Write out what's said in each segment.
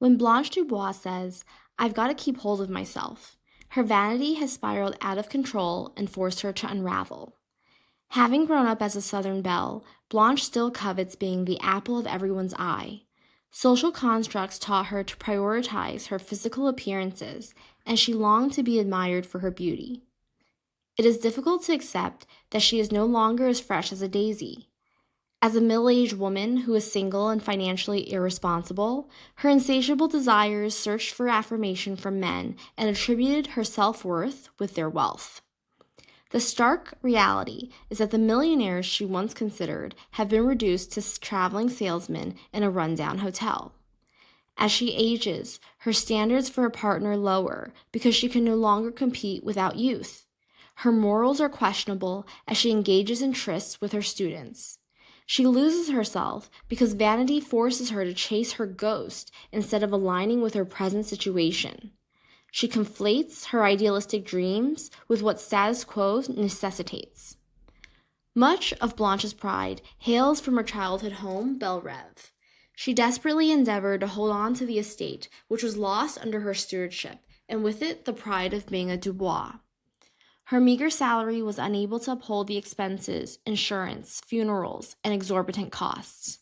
When Blanche DuBois says, "I've got to keep hold of myself," her vanity has spiraled out of control and forced her to unravel. Having grown up as a Southern belle, Blanche still covets being the apple of everyone's eye. Social constructs taught her to prioritize her physical appearances, and she longed to be admired for her beauty. It is difficult to accept that she is no longer as fresh as a daisy. As a middle-aged woman who is single and financially irresponsible, her insatiable desires searched for affirmation from men and attributed her self-worth with their wealth. The stark reality is that the millionaires she once considered have been reduced to traveling salesmen in a rundown hotel. As she ages, her standards for a partner lower because she can no longer compete without youth. Her morals are questionable as she engages in trysts with her students. She loses herself because vanity forces her to chase her ghost instead of aligning with her present situation. She conflates her idealistic dreams with what status quo necessitates. Much of Blanche's pride hails from her childhood home, Belle Reve. She desperately endeavored to hold on to the estate, which was lost under her stewardship, and with it the pride of being a Dubois. Her meager salary was unable to uphold the expenses, insurance, funerals, and exorbitant costs.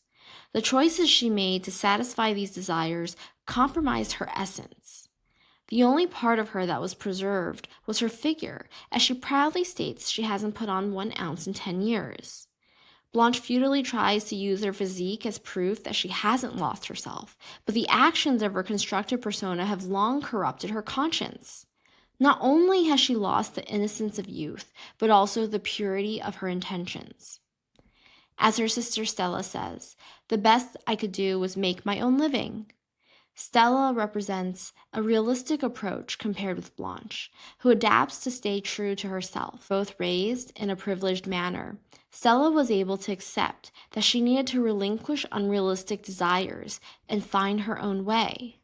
The choices she made to satisfy these desires compromised her essence. The only part of her that was preserved was her figure, as she proudly states she hasn't put on 1 ounce in 10 years. Blanche futilely tries to use her physique as proof that she hasn't lost herself, but the actions of her constructed persona have long corrupted her conscience. Not only has she lost the innocence of youth, but also the purity of her intentions. As her sister Stella says, "The best I could do was make my own living." Stella represents a realistic approach compared with Blanche, who adapts to stay true to herself. Both raised in a privileged manner, Stella was able to accept that she needed to relinquish unrealistic desires and find her own way.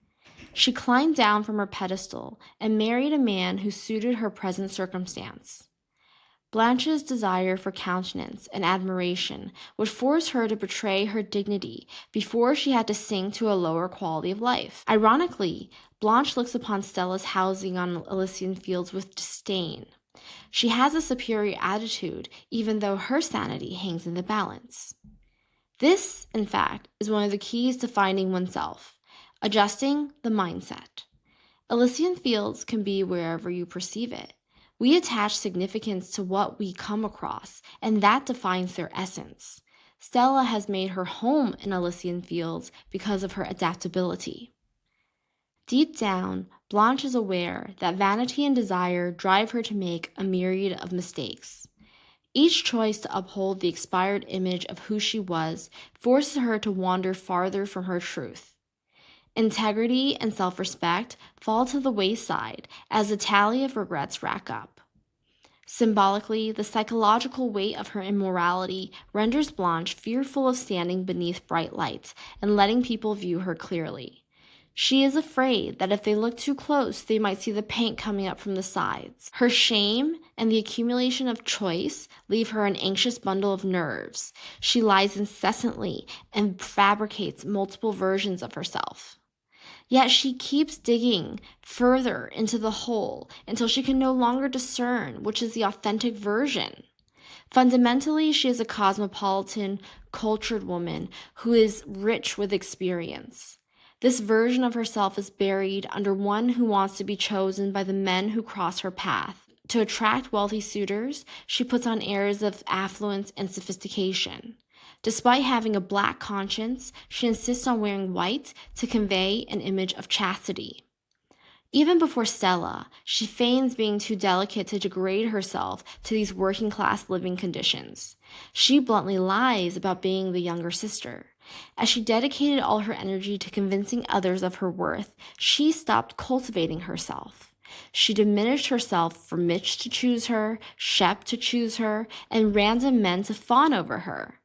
She climbed down from her pedestal and married a man who suited her present circumstance. Blanche's desire for countenance and admiration would force her to betray her dignity before she had to sink to a lower quality of life. Ironically, Blanche looks upon Stella's housing on Elysian Fields with disdain. She has a superior attitude, even though her sanity hangs in the balance. This, in fact, is one of the keys to finding oneself: adjusting the mindset. Elysian Fields can be wherever you perceive it. We attach significance to what we come across, and that defines their essence. Stella has made her home in Elysian Fields because of her adaptability. Deep down, Blanche is aware that vanity and desire drive her to make a myriad of mistakes. Each choice to uphold the expired image of who she was forces her to wander farther from her truth. Integrity and self-respect fall to the wayside as the tally of regrets rack up. Symbolically, the psychological weight of her immorality renders Blanche fearful of standing beneath bright lights and letting people view her clearly. She is afraid that if they look too close, they might see the paint coming up from the sides. Her shame and the accumulation of choice leave her an anxious bundle of nerves. She lies incessantly and fabricates multiple versions of herself. Yet she keeps digging further into the hole until she can no longer discern which is the authentic version. Fundamentally, she is a cosmopolitan, cultured woman who is rich with experience. This version of herself is buried under one who wants to be chosen by the men who cross her path. To attract wealthy suitors, she puts on airs of affluence and sophistication. Despite having a black conscience, she insists on wearing white to convey an image of chastity. Even before Stella, she feigns being too delicate to degrade herself to these working-class living conditions. She bluntly lies about being the younger sister. As she dedicated all her energy to convincing others of her worth, she stopped cultivating herself. She diminished herself for Mitch to choose her, Shep to choose her, and random men to fawn over her.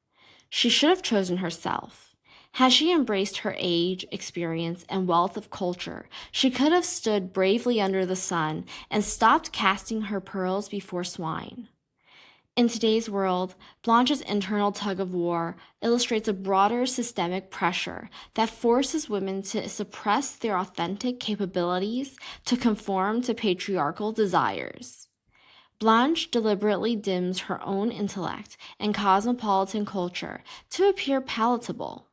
She should have chosen herself. Had she embraced her age, experience, and wealth of culture, she could have stood bravely under the sun and stopped casting her pearls before swine. In today's world, Blanche's internal tug of war illustrates a broader systemic pressure that forces women to suppress their authentic capabilities to conform to patriarchal desires. Blanche deliberately dims her own intellect and cosmopolitan culture to appear palatable.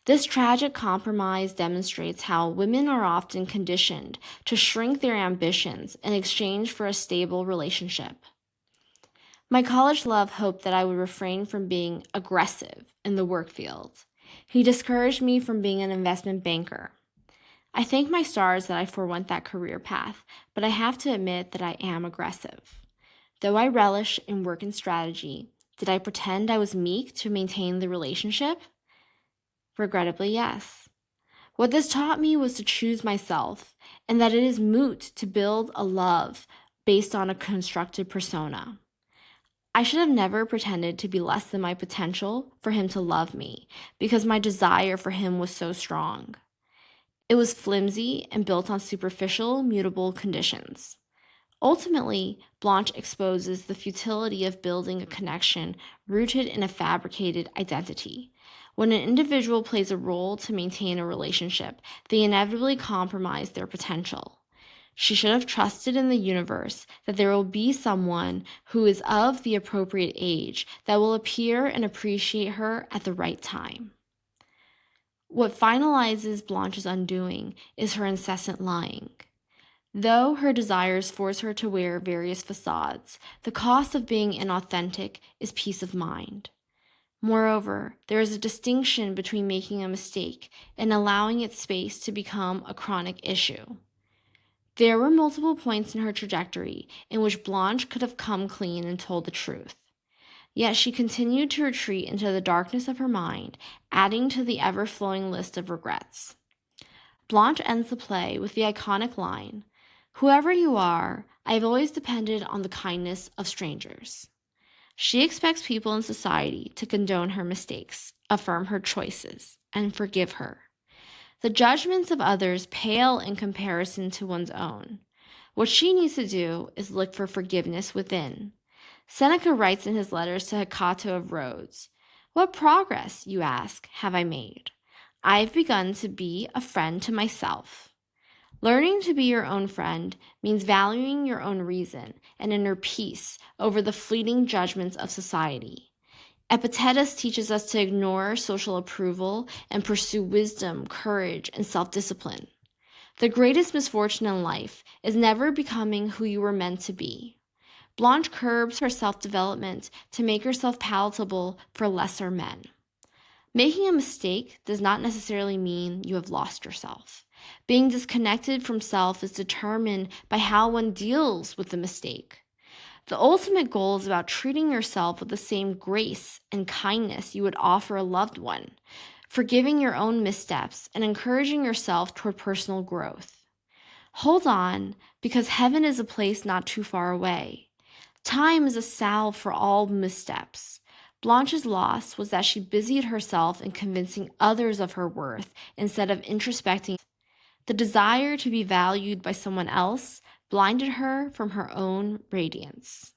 This tragic compromise demonstrates how women are often conditioned to shrink their ambitions in exchange for a stable relationship. My college love hoped that I would refrain from being aggressive in the work field. He discouraged me from being an investment banker. I thank my stars that I forewent that career path, but I have to admit that I am aggressive. Though I relish in work and strategy, did I pretend I was meek to maintain the relationship? Regrettably, yes. What this taught me was to choose myself, and that it is moot to build a love based on a constructed persona. I should have never pretended to be less than my potential for him to love me, because my desire for him was so strong. It was flimsy and built on superficial, mutable conditions. Ultimately, Blanche exposes the futility of building a connection rooted in a fabricated identity. When an individual plays a role to maintain a relationship, they inevitably compromise their potential. She should have trusted in the universe that there will be someone who is of the appropriate age that will appear and appreciate her at the right time. What finalizes Blanche's undoing is her incessant lying. Though her desires force her to wear various facades, the cost of being inauthentic is peace of mind. Moreover, there is a distinction between making a mistake and allowing its space to become a chronic issue. There were multiple points in her trajectory in which Blanche could have come clean and told the truth. Yet she continued to retreat into the darkness of her mind, adding to the ever-flowing list of regrets. Blanche ends the play with the iconic line, "Whoever you are, I have always depended on the kindness of strangers." She expects people in society to condone her mistakes, affirm her choices, and forgive her. The judgments of others pale in comparison to one's own. What she needs to do is look for forgiveness within. Seneca writes in his letters to Hecato of Rhodes, "What progress, you ask, have I made? I have begun to be a friend to myself." Learning to be your own friend means valuing your own reason and inner peace over the fleeting judgments of society. Epictetus teaches us to ignore social approval and pursue wisdom, courage, and self-discipline. The greatest misfortune in life is never becoming who you were meant to be. Blanche curbs her self-development to make herself palatable for lesser men. Making a mistake does not necessarily mean you have lost yourself. Being disconnected from self is determined by how one deals with the mistake. The ultimate goal is about treating yourself with the same grace and kindness you would offer a loved one, forgiving your own missteps and encouraging yourself toward personal growth. Hold on, because heaven is a place not too far away. Time is a salve for all missteps. Blanche's loss was that she busied herself in convincing others of her worth instead of introspecting. The desire to be valued by someone else blinded her from her own radiance.